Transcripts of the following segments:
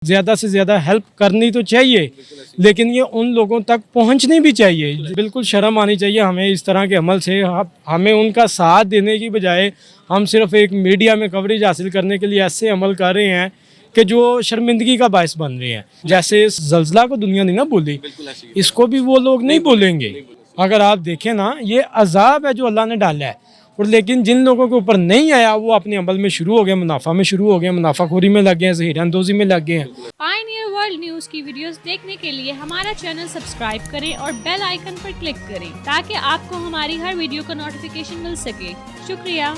ज़्यादा से ज़्यादा हेल्प करनी तो चाहिए, लेकिन ये उन लोगों तक पहुंचनी भी चाहिए। बिल्कुल शर्म आनी चाहिए हमें इस तरह के अमल से। हमें उनका साथ देने की बजाय हम सिर्फ एक मीडिया में कवरेज हासिल करने के लिए ऐसे अमल कर रहे हैं कि जो शर्मिंदगी का बायस बन रहे हैं। जैसे इस ज़ल्ज़ला को दुनिया नहीं ना बोली, इसको भी वो लोग नहीं बोलेंगे। अगर आप देखें ना, ये अजाब है जो अल्लाह ने डाला है, और लेकिन जिन लोगों के ऊपर नहीं आया वो अपने अमल में शुरू हो गए, मुनाफा में शुरू हो गए, मुनाफाखोरी में लग गए हैं, ज़हीरानंदोज़ी में लग गए हैं। पायनियर वर्ल्ड न्यूज़ की वीडियोस देखने के लिए हमारा चैनल सब्सक्राइब करें और बेल आइकन पर क्लिक करें ताकि आपको हमारी हर वीडियो का नोटिफिकेशन मिल सके। शुक्रिया।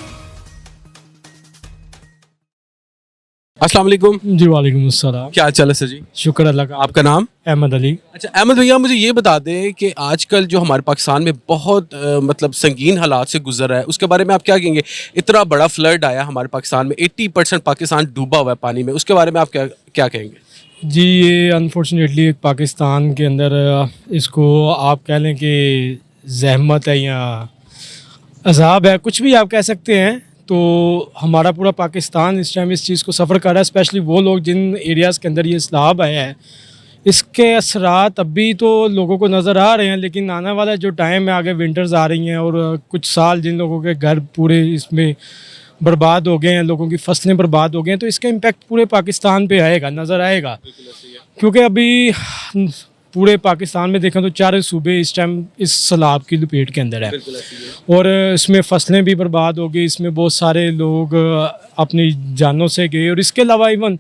अस्सलाम वालेकुम। जी वालेकुम अस्सलाम। क्या हाल चाल है सर जी? शुक्र अल्लाह का। आपका नाम? अहमद अली। अच्छा अहमद भैया, मुझे ये बता दें कि आजकल जो हमारे पाकिस्तान में बहुत मतलब संगीन हालात से गुजर रहा है, उसके बारे में आप क्या कहेंगे? इतना बड़ा फ्लड आया हमारे पाकिस्तान में, 80% पाकिस्तान डूबा हुआ है पानी में, उसके बारे में आप क्या क्या कहेंगे? जी, ये अनफॉर्चुनेटली एक पाकिस्तान के अंदर इसको आप कह लें कि ज़हमत है या अज़ाब है, कुछ भी आप कह सकते हैं। तो हमारा पूरा पाकिस्तान इस टाइम इस चीज़ को सफ़र कर रहा है, स्पेशली वो लोग जिन एरियाज़ के अंदर ये सैलाब आया है। इसके असरात अभी तो लोगों को नज़र आ रहे हैं, लेकिन आने वाला जो टाइम है, आगे विंटर्स आ रही हैं और कुछ साल जिन लोगों के घर पूरे इसमें बर्बाद हो गए हैं, लोगों की फसलें बर्बाद हो गए हैं, तो इसका इम्पेक्ट पूरे पाकिस्तान पे आएगा, नज़र आएगा। क्योंकि अभी पूरे पाकिस्तान में देखें तो 4 सूबे इस टाइम इस सैलाब की लपेट के अंदर है, और इसमें फसलें भी बर्बाद हो गई, इसमें बहुत सारे लोग अपनी जानों से गए, और इसके अलावा इवन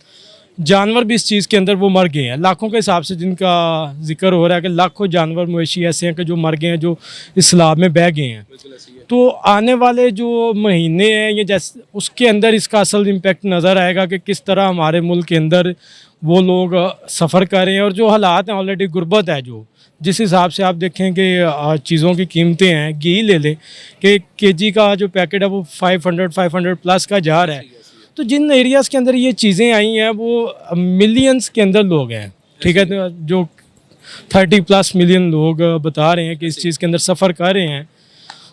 जानवर भी इस चीज़ के अंदर वो मर गए हैं। लाखों के हिसाब से जिनका जिक्र हो रहा है कि लाखों जानवर मवेशी ऐसे हैं कि जो मर गए हैं, जो इस सैलाब में बह गए हैं। तो आने वाले जो महीने हैं ये जैसे उसके अंदर इसका असल इम्पेक्ट नज़र आएगा कि किस तरह हमारे मुल्क के अंदर वो लोग सफ़र कर रहे हैं, और जो हालात हैं ऑलरेडी गुर्बत है, जो जिस हिसाब से आप देखें कि चीज़ों की कीमतें हैं, घी ले लें कि केजी का जो पैकेट है वो 500 प्लस का जा रहा है। तो जिन एरियाज़ के अंदर ये चीज़ें आई हैं वो मिलियंस के अंदर लोग हैं, ठीक है, तो जो 30+ मिलियन लोग बता रहे हैं कि इस चीज़ के अंदर सफ़र कर रहे हैं।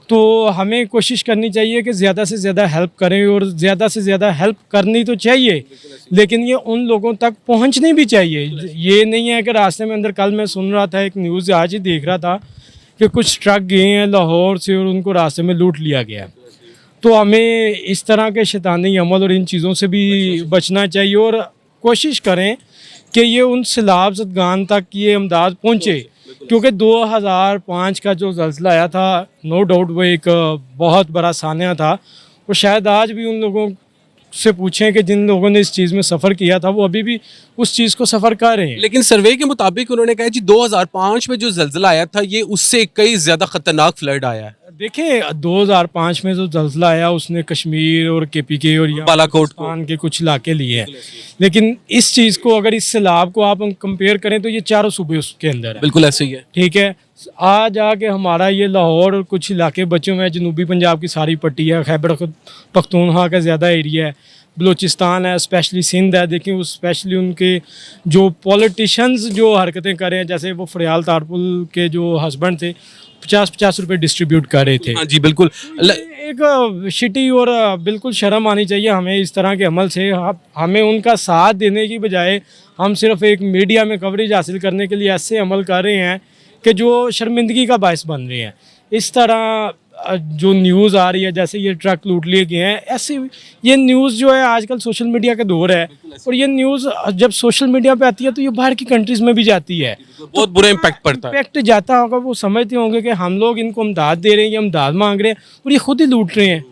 तो हमें कोशिश करनी चाहिए कि ज़्यादा से ज़्यादा हेल्प करें, और ज़्यादा से ज़्यादा हेल्प करनी तो चाहिए, लेकिन ये उन लोगों तक पहुंचनी भी चाहिए। ये नहीं है कि रास्ते में अंदर, कल मैं सुन रहा था एक न्यूज़, आज ही देख रहा था कि कुछ ट्रक गए हैं लाहौर से और उनको रास्ते में लूट लिया गया। तो हमें इस तरह के शैतानी अमल और इन चीज़ों से भी बचना चाहिए, और कोशिश करें कि ये उन सैलाब ज़दगान तक ये इमदाद पहुँचे। क्योंकि 2005 का जो ज़ल्ज़ला आया था, नो डाउट वो एक बहुत बड़ा सानिया था, और शायद आज भी उन लोगों से पूछें कि जिन लोगों ने इस चीज़ में सफ़र किया था वो अभी भी उस चीज़ को सफ़र कर रहे हैं। लेकिन सर्वे के मुताबिक उन्होंने कहा जी 2005 में जो ज़ल्ज़ला आया था ये उससे कई ज़्यादा ख़तरनाक फ्लड आया है। देखिए 2005 में जो ज़ल्ज़ला आया उसने कश्मीर और KPK और बालाकोट के कुछ इलाके लिए हैं, लेकिन इस चीज़ को अगर इस सैलाब को आप कंपेयर करें तो ये 4 सूबे उसके अंदर है। बिल्कुल ऐसे ही है। ठीक है, आज आके हमारा ये लाहौर और कुछ इलाके बचे हुए हैं, जनूबी पंजाब की सारी पट्टी है, खैबर पख्तूनख्वा का ज़्यादा एरिया है, बलूचिस्तान है, स्पेशली सिंध है। देखिए उस स्पेशली उनके जो पॉलिटिशियंस जो हरकतें कर रहे हैं, जैसे वो फरियाल तारपुल के जो हस्बैंड थे 50-50 रुपये डिस्ट्रीब्यूट कर रहे थे। हाँ जी बिल्कुल। एक शिटी और बिल्कुल शर्म आनी चाहिए हमें इस तरह के अमल से। हमें उनका साथ देने की बजाय हम सिर्फ एक मीडिया में कवरेज हासिल करने के लिए ऐसे अमल कर रहे हैं कि जो शर्मिंदगी का बायस बन रहे हैं। इस तरह जो न्यूज़ आ रही है, जैसे ये ट्रक लूट लिए गए हैं, ऐसे ये न्यूज़ जो है आजकल सोशल मीडिया का दौर है, और ये न्यूज़ जब सोशल मीडिया पे आती है तो ये बाहर की कंट्रीज़ में भी जाती है, बहुत बुरा इम्पैक्ट पड़ता है। इम्पैक्ट जाता होगा। वो समझते होंगे कि हम लोग इनको इमदाद दे रहे हैं, ये इमदाद मांग रहे हैं, और ये खुद ही लूट रहे हैं।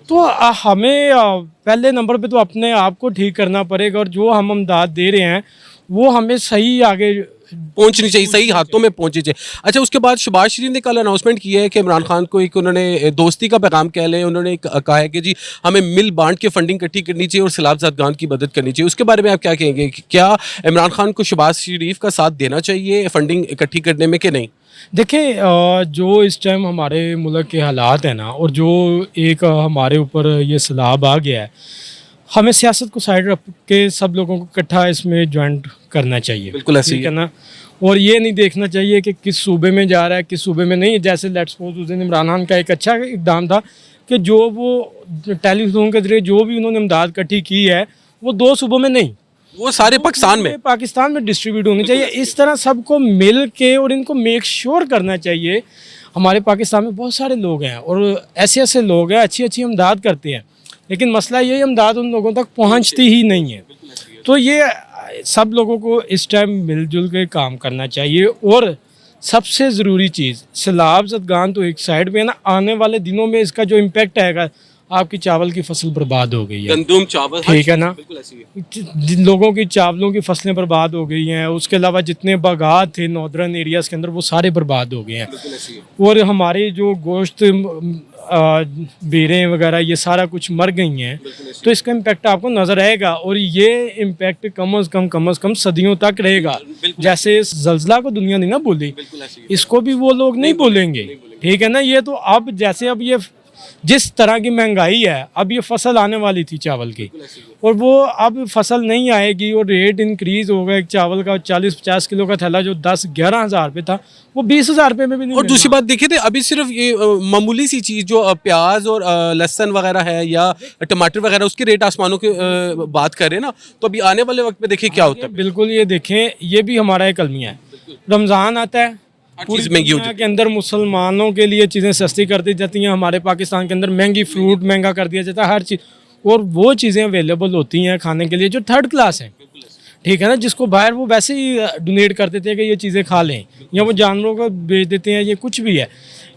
तो हमें पहले नंबर पे तो अपने आप को ठीक करना पड़ेगा, और जो हम इमदाद दे रहे हैं वो हमें सही आगे पहुंचनी चाहिए, सही हाथों में पहुंचनी चाहिए। अच्छा, उसके बाद शहबाज शरीफ ने कल अनाउंसमेंट किया है कि इमरान खान को एक उन्होंने दोस्ती का पैगाम कह लें, उन्होंने कहा है कि जी हमें मिल बांट के फंडिंग इकट्ठी करनी चाहिए और सैलाब ज़दगान की मदद करनी चाहिए। उसके बारे में आप क्या कहेंगे? क्या इमरान खान को शहबाज शरीफ का साथ देना चाहिए फंडिंग इकट्ठी करने में कि नहीं? देखें, जो इस टाइम हमारे मुल्क के हालात हैं ना, और जो एक हमारे ऊपर ये सैलाब आ गया है, हमें सियासत को साइड रख के सब लोगों को इकट्ठा इसमें ज्वाइंट करना चाहिए। बिल्कुल ऐसे ही ठीक है ना, और ये नहीं देखना चाहिए कि किस सूबे में जा रहा है, किस सूबे में नहीं। जैसे लेट्स सपोज उस दिन इमरान खान का एक अच्छा इकदाम था कि जो वो टेलीफोन के जरिए जो भी उन्होंने इमदाद इकट्ठी की है वो 2 सूबों में नहीं, वो सारे पाकिस्तान में पाकिस्तान में डिस्ट्रीब्यूट होनी चाहिए। इस तरह सबको मिल के और इनको मेक श्योर करना चाहिए। हमारे पाकिस्तान में बहुत सारे लोग हैं और ऐसे ऐसे लोग हैं अच्छी अच्छी इमदाद करते हैं, लेकिन मसला ये इमदाद उन लोगों तक पहुंचती ही नहीं है। तो ये सब लोगों को इस टाइम मिलजुल के काम करना चाहिए। और सबसे ज़रूरी चीज़ सैलाब ज़दगान तो एक साइड पे है ना, आने वाले दिनों में इसका जो इम्पेक्ट आएगा, आपकी चावल की फसल बर्बाद हो गई है, गंदम चावल ठीक है ना, बिल्कुल ऐसी है। जिन लोगों की चावलों की फसलें बर्बाद हो गई हैं, उसके अलावा जितने बागात थे नॉर्दर्न एरियाज़ के अंदर वो सारे बर्बाद हो गए हैं। बिल्कुल ऐसी है। और हमारे जो गोश्त बेरें वगैरह ये सारा कुछ मर गई हैं, तो इसका इम्पेक्ट आपको नज़र आएगा। और ये इम्पेक्ट कम अज़ कम सदियों तक रहेगा। जैसे इस ज़ल्ज़ला को दुनिया नहीं ना बोली, बिल्कुल ऐसी है। इसको भी वो लोग नहीं बोलेंगे, ठीक है ना। ये तो अब जैसे अब ये जिस तरह की महंगाई है, अब ये फसल आने वाली थी चावल की, और वो अब फसल नहीं आएगी और रेट इंक्रीज होगा। एक चावल का 40-50 किलो का थैला जो 10-11 हज़ार रुपये था, वो 20,000 रुपये में भी नहीं और दूसरी मिलना। बात देखिए थे, अभी सिर्फ ये मामूली सी चीज़ जो प्याज और लहसुन वगैरह है या टमाटर वगैरह, उसके रेट आसमानों की बात करें ना, तो अभी आने वाले वक्त में देखिए क्या होता है। बिल्कुल, ये देखें, ये भी हमारा एक अलमिया है। रमज़ान आता है, पूरी चीज़ महंगी हो दुनिया के अंदर मुसलमानों के लिए चीज़ें सस्ती कर दी जाती हैं। हमारे पाकिस्तान के अंदर महंगी फ्रूट महंगा कर दिया जाता है, हर चीज़। और वो चीज़ें अवेलेबल होती हैं खाने के लिए जो थर्ड क्लास हैं, ठीक है ना, जिसको बाहर वो वैसे ही डोनेट कर देते हैं कि ये चीज़ें खा लें, या वो जानवरों को बेच देते हैं, ये कुछ भी है।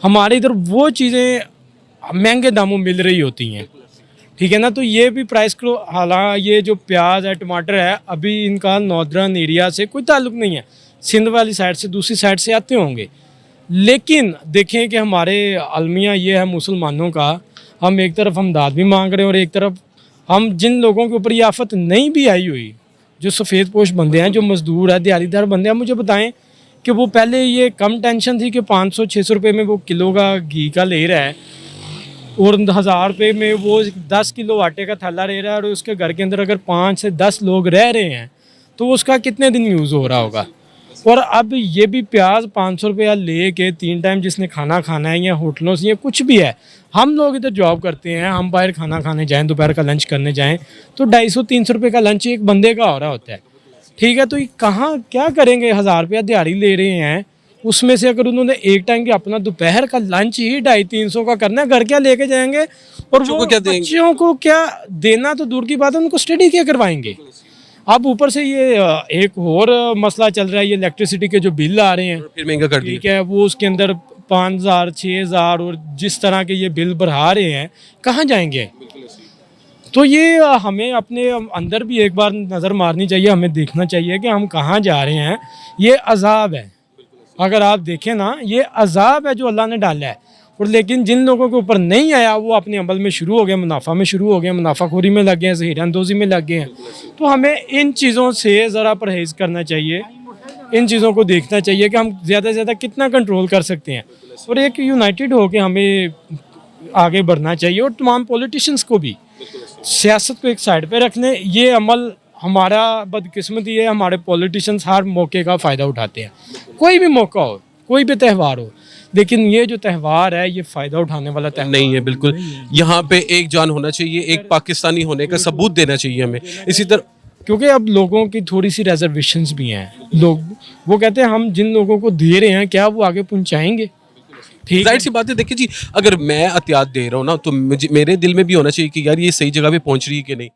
हमारे इधर वो चीज़ें महंगे दामों मिल रही होती हैं, ठीक है ना। तो ये भी प्राइस को, हालांकि ये जो प्याज है टमाटर है, अभी इनका नॉर्दर्न एरिया से कोई ताल्लुक नहीं है, सिंध वाली साइड से, दूसरी साइड से आते होंगे। लेकिन देखें कि हमारे अलमिया ये है मुसलमानों का, हम एक तरफ हमदाद भी मांग रहे हैं और एक तरफ हम जिन लोगों के ऊपर ये आफत नहीं भी आई हुई, जो सफ़ेद पोश बंदे हैं, जो मज़दूर है, दिहाड़ीदार बंदे हैं, मुझे बताएं कि वो पहले ये कम टेंशन थी कि 500-600 रुपये में वो किलो का घी का ले रहा है और 1000 रुपये में वो 10 किलो आटे का थैला ले रहा है, और उसके घर के अंदर अगर 5 से 10 लोग रह रहे हैं तो उसका कितने दिन यूज़ हो रहा होगा। और अब ये भी प्याज 500 रुपया ले के 3 टाइम जिसने खाना खाना है, या होटलों से, या कुछ भी है, हम लोग इधर जॉब करते हैं, हम बाहर खाना खाने जाएं, दोपहर का लंच करने जाएं, तो 250-300 रुपये का लंच एक बंदे का हो रहा होता है, ठीक है। तो ये कहाँ क्या करेंगे, 1000 रुपया दिहाड़ी ले रहे हैं, उसमें से अगर उन्होंने एक टाइम की अपना दोपहर का लंच ही 250-300 का करना है, घर क्या लेके जाएंगे, और बच्चों वो को क्या देंगे? बच्चों को क्या देना तो दूर की बात है, उनको स्टडी क्या करवाएंगे। अब ऊपर से ये एक और मसला चल रहा है, ये इलेक्ट्रिसिटी के जो बिल आ रहे हैं, फिर महंगा कर दिया। ठीक है, वो उसके अंदर 5,000-6,000 और जिस तरह के ये बिल बढ़ा रहे हैं, कहाँ जाएंगे। तो ये हमें अपने अंदर भी एक बार नज़र मारनी चाहिए, हमें देखना चाहिए कि हम कहाँ जा रहे हैं। ये अजाब है, अगर आप देखें ना, ये अजाब है जो अल्लाह ने डाला है। और लेकिन जिन लोगों के ऊपर नहीं आया, वो अपने अमल में शुरू हो गए, मुनाफा में शुरू हो गए, मुनाफाखोरी में लग गए हैं, ज़हीरअंदोज़ी में लग गए हैं। तो हमें इन चीज़ों से ज़रा परहेज़ करना चाहिए, इन चीज़ों को देखना चाहिए कि हम ज़्यादा से ज़्यादा कितना कंट्रोल कर सकते हैं, और एक यूनाइटेड होकर हमें आगे बढ़ना चाहिए। और तमाम पॉलिटिशियंस को भी सियासत को एक साइड पे रख लें। ये अमल हमारा बदकिस्मती है, हमारे पॉलिटिशियंस हर मौके का फ़ायदा उठाते हैं, कोई भी मौका हो, कोई भी त्यौहार हो, लेकिन ये जो त्यौहार है ये फ़ायदा उठाने वाला त्यौहार नहीं है। बिल्कुल, यहाँ पे एक जान होना चाहिए, एक पाकिस्तानी होने का सबूत देना चाहिए हमें। इसी तरह क्योंकि अब लोगों की थोड़ी सी रिजर्वेशंस भी हैं, लोग वो कहते हैं हम जिन लोगों को दे रहे हैं क्या वो आगे पहुंचाएंगे, ठीक जाहिर सी बात है। देखिए जी, अगर मैं एहतियात दे रहा हूँ ना, तो मेरे दिल में भी होना चाहिए कि यार ये सही जगह पे पहुंच रही है कि नहीं।